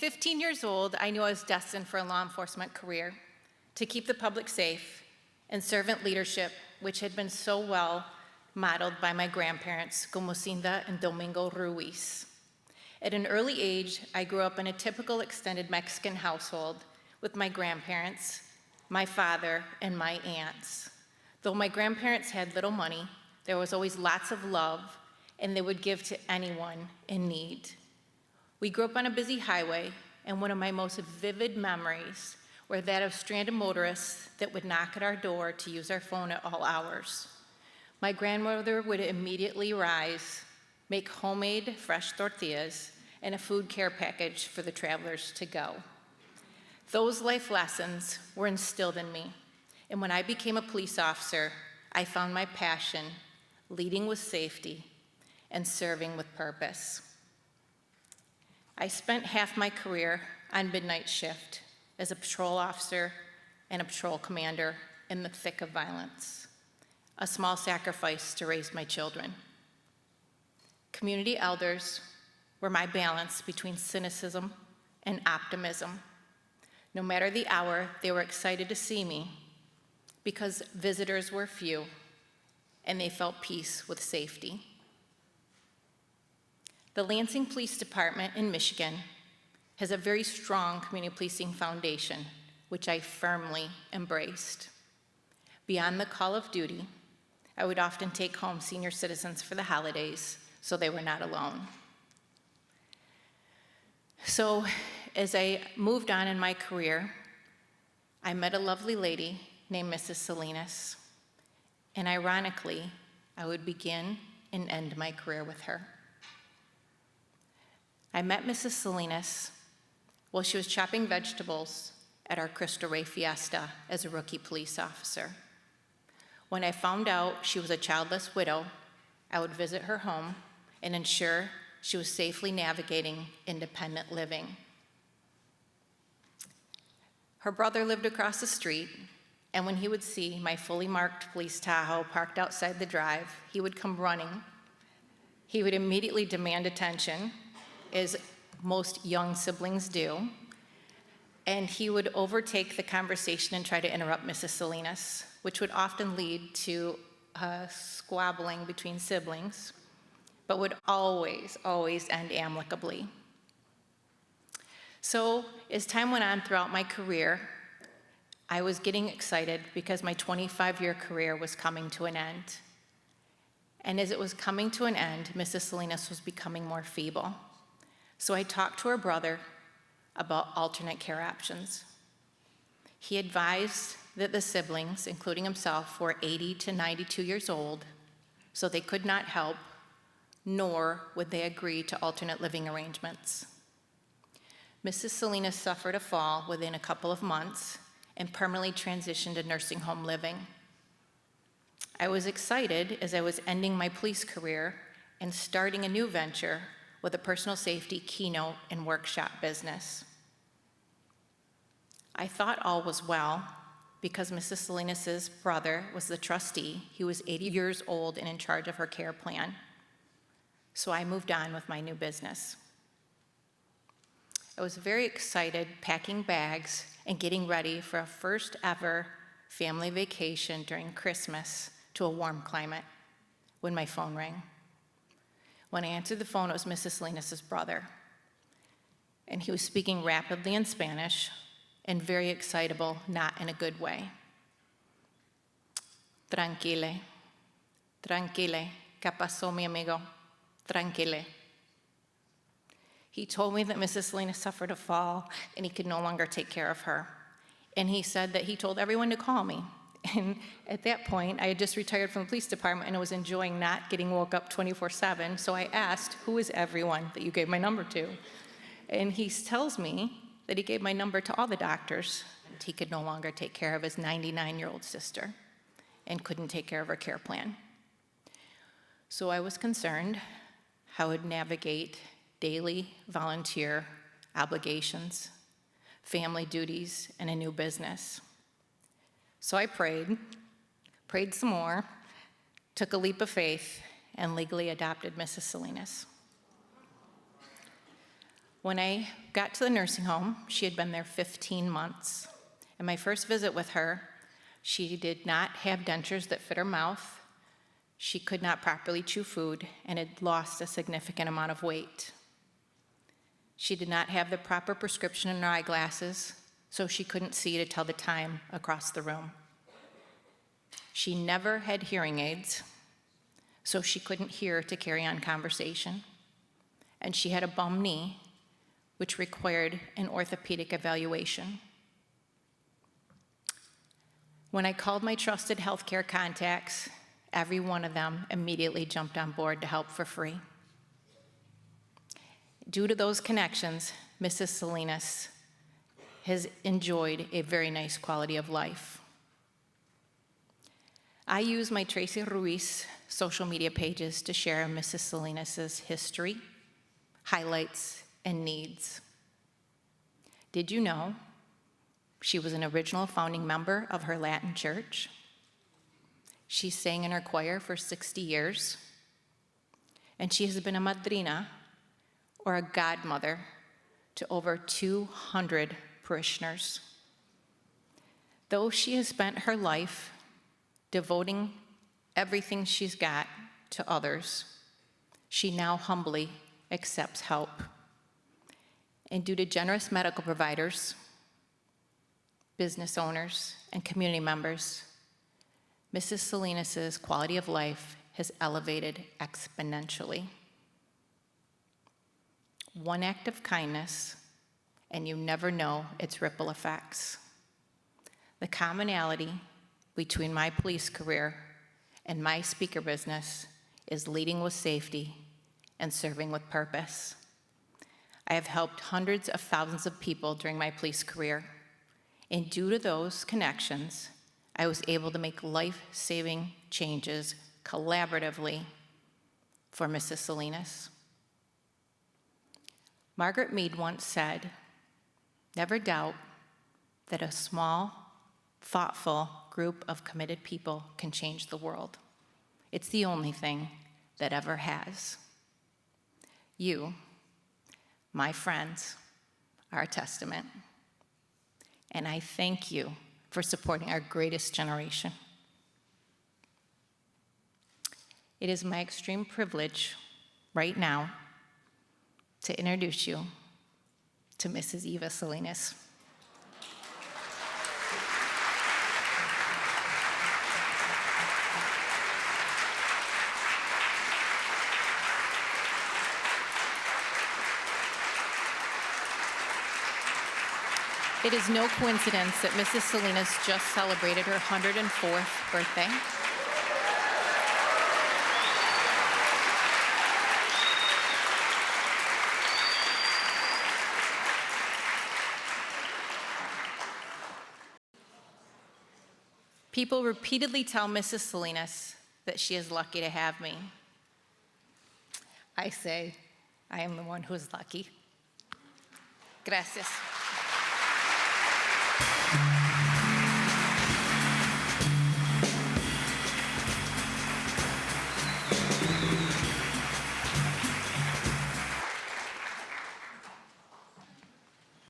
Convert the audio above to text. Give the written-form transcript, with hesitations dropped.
15 years old, I knew I was destined for a law enforcement career, to keep the public safe, and servant leadership, which had been so well modeled by my grandparents, Gomocinda and Domingo Ruiz. At an early age, I grew up in a typical extended Mexican household with my grandparents, my father, and my aunts. Though my grandparents had little money, there was always lots of love, and they would give to anyone in need. We grew up on a busy highway, and one of my most vivid memories were that of stranded motorists that would knock at our door to use our phone at all hours. My grandmother would immediately rise, make homemade fresh tortillas, and a food care package for the travelers to go. Those life lessons were instilled in me, and when I became a police officer, I found my passion leading with safety and serving with purpose. I spent half my career on midnight shift as a patrol officer and a patrol commander in the thick of violence, a small sacrifice to raise my children. Community elders were my balance between cynicism and optimism. No matter the hour, they were excited to see me because visitors were few and they felt peace with safety. The Lansing Police Department in Michigan has a very strong community policing foundation, which I firmly embraced. Beyond the call of duty, I would often take home senior citizens for the holidays so they were not alone. So as I moved on in my career, I met a lovely lady named Mrs. Salinas, and ironically, I would begin and end my career with her. I met Mrs. Salinas while she was chopping vegetables at our Cristo Rey fiesta as a rookie police officer. When I found out she was a childless widow, I would visit her home and ensure she was safely navigating independent living. Her brother lived across the street, and when he would see my fully marked police Tahoe parked outside the drive, he would come running. He would immediately demand attention, as most young siblings do, and he would overtake the conversation and try to interrupt Mrs. Salinas, which would often lead to squabbling between siblings, but would always end amicably. So as time went on throughout my career, I was getting excited because my 25-year career was coming to an end. And as it was coming to an end, Mrs. Salinas was becoming more feeble. So I talked to her brother about alternate care options. He advised that the siblings, including himself, were 80 to 92 years old, so they could not help, nor would they agree to alternate living arrangements. Mrs. Salinas suffered a fall within a couple of months and permanently transitioned to nursing home living. I was excited as I was ending my police career and starting a new venture with a personal safety keynote and workshop business. I thought all was well because Mrs. Salinas' brother was the trustee. He was 80 years old and in charge of her care plan. So I moved on with my new business. I was very excited packing bags and getting ready for a first ever family vacation during Christmas to a warm climate when my phone rang. When I answered the phone, it was Mrs. Salinas' brother. And he was speaking rapidly in Spanish and very excitable, not in a good way. Tranquile, tranquile, ¿qué pasó, mi amigo? Tranquile. He told me that Mrs. Salinas suffered a fall and he could no longer take care of her. And he said that he told everyone to call me. And at that point, I had just retired from the police department and I was enjoying not getting woke up 24/7. So I asked, who is everyone that you gave my number to? And he tells me that he gave my number to all the doctors. And he could no longer take care of his 99-year-old sister and couldn't take care of her care plan. So I was concerned how I would navigate daily volunteer obligations, family duties, and a new business. So I prayed some more, took a leap of faith, and legally adopted Mrs. Salinas. When I got to the nursing home, she had been there 15 months. In my first visit with her, she did not have dentures that fit her mouth. She could not properly chew food and had lost a significant amount of weight. She did not have the proper prescription in her eyeglasses, so she couldn't see to tell the time across the room. She never had hearing aids, so she couldn't hear to carry on conversation. And she had a bum knee, which required an orthopedic evaluation. When I called my trusted healthcare contacts, every one of them immediately jumped on board to help for free. Due to those connections, Mrs. Salinas has enjoyed a very nice quality of life. I use my Tracy Ruiz social media pages to share Mrs. Salinas's history, highlights, and needs. Did you know she was an original founding member of her Latin church? She sang in her choir for 60 years, and she has been a madrina, or a godmother, to over 200 parishioners. Though she has spent her life devoting everything she's got to others, she now humbly accepts help. And due to generous medical providers, business owners, and community members, Mrs. Salinas's quality of life has elevated exponentially. One act of kindness, and you never know its ripple effects. The commonality between my police career and my speaker business is leading with safety and serving with purpose. I have helped hundreds of thousands of people during my police career, and due to those connections, I was able to make life-saving changes collaboratively for Mrs. Salinas. Margaret Mead once said, "Never doubt that a small, thoughtful group of committed people can change the world. It's the only thing that ever has." You, my friends, are a testament. And I thank you for supporting our greatest generation. It is my extreme privilege right now to introduce you to Mrs. Eva Salinas. It is no coincidence that Mrs. Salinas just celebrated her 104th birthday. People repeatedly tell Mrs. Salinas that she is lucky to have me. I say, I am the one who is lucky. Gracias.